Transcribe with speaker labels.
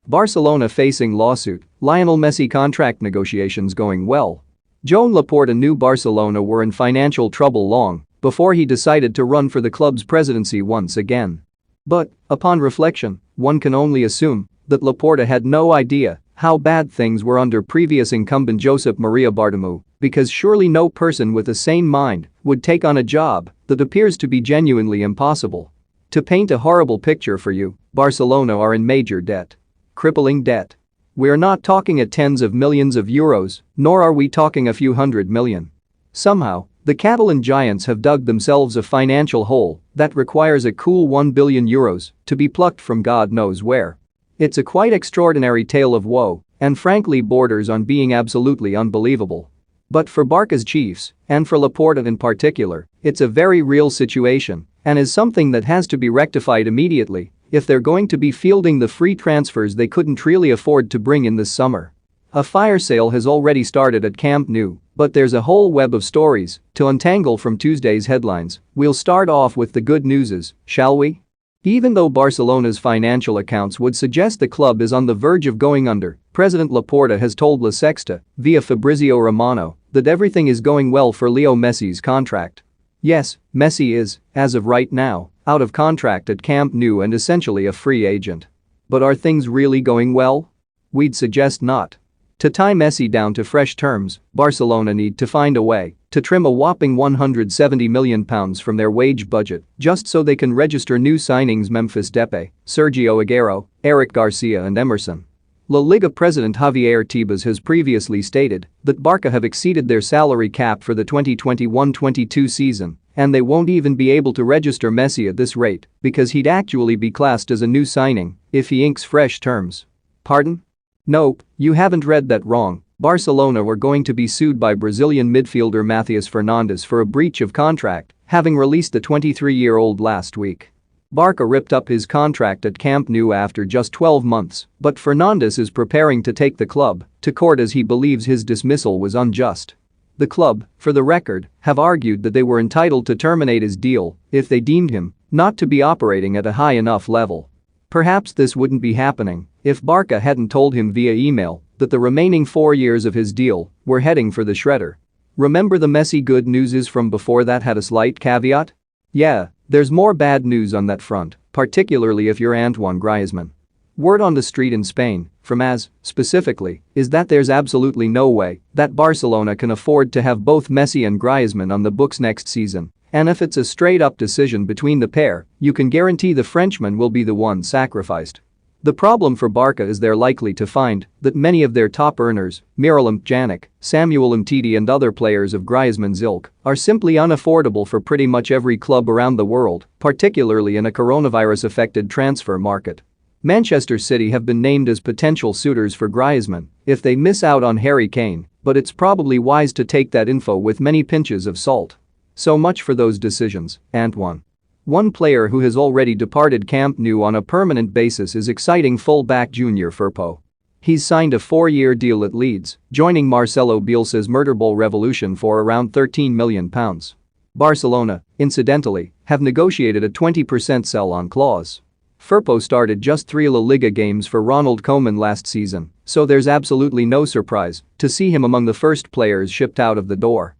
Speaker 1: Barcelona facing lawsuit, Lionel Messi contract negotiations going well. Joan Laporta knew Barcelona were in financial trouble long before he decided to run for the club's presidency once again. But, upon reflection, one can only assume that Laporta had no idea how bad things were under previous incumbent Josep Maria Bartomeu, because surely no person with a sane mind would take on a job that appears to be genuinely impossible. To paint a horrible picture for you, Barcelona are in major debt. Crippling debt. We're not talking at tens of millions of euros, nor are we talking a few hundred million. Somehow, the Catalan giants have dug themselves a financial hole that requires a cool €1 billion to be plucked from God knows where. It's a quite extraordinary tale of woe, and frankly borders on being absolutely unbelievable. But for Barca's chiefs, and for Laporta in particular, it's a very real situation and is something that has to be rectified immediately if they're going to be fielding the free transfers they couldn't really afford to bring in this summer. A fire sale has already started at Camp Nou, but there's a whole web of stories to untangle from Tuesday's headlines. We'll start off with the good news, shall we? Even though Barcelona's financial accounts would suggest the club is on the verge of going under, President Laporta has told La Sexta, via Fabrizio Romano, that everything is going well for Leo Messi's contract. Yes, Messi is, as of right now, out of contract at Camp Nou and essentially a free agent. But are things really going well? We'd suggest not. To tie Messi down to fresh terms, Barcelona need to find a way to trim a whopping £170 million from their wage budget just so they can register new signings Memphis Depay, Sergio Aguero, Eric Garcia and Emerson. La Liga president Javier Tebas has previously stated that Barca have exceeded their salary cap for the 2021-22 season and they won't even be able to register Messi at this rate because he'd actually be classed as a new signing if he inks fresh terms. Pardon? Nope, you haven't read that wrong. Barcelona were going to be sued by Brazilian midfielder Matheus Fernandes for a breach of contract, having released the 23-year-old last week. Barca ripped up his contract at Camp Nou after just 12 months, but Fernandes is preparing to take the club to court as he believes his dismissal was unjust. The club, for the record, have argued that they were entitled to terminate his deal if they deemed him not to be operating at a high enough level. Perhaps this wouldn't be happening if Barca hadn't told him via email that the remaining 4 years of his deal were heading for the shredder. Remember the Messi good news is from before that had a slight caveat? Yeah, there's more bad news on that front, particularly if you're Antoine Griezmann. Word on the street in Spain, from AS, specifically, is that there's absolutely no way that Barcelona can afford to have both Messi and Griezmann on the books next season, and if it's a straight-up decision between the pair, you can guarantee the Frenchman will be the one sacrificed. The problem for Barca is they're likely to find that many of their top earners, Miralem Pjanic, Samuel Umtiti and other players of Griezmann's ilk, are simply unaffordable for pretty much every club around the world, particularly in a coronavirus-affected transfer market. Manchester City have been named as potential suitors for Griezmann if they miss out on Harry Kane, but it's probably wise to take that info with many pinches of salt. So much for those decisions, Antoine. One player who has already departed Camp Nou on a permanent basis is exciting full-back Junior Firpo. He's signed a 4-year deal at Leeds, joining Marcelo Bielsa's murder ball revolution for around £13 million. Barcelona, incidentally, have negotiated a 20% sell-on clause. Firpo started just 3 La Liga games for Ronald Koeman last season, so there's absolutely no surprise to see him among the first players shipped out of the door.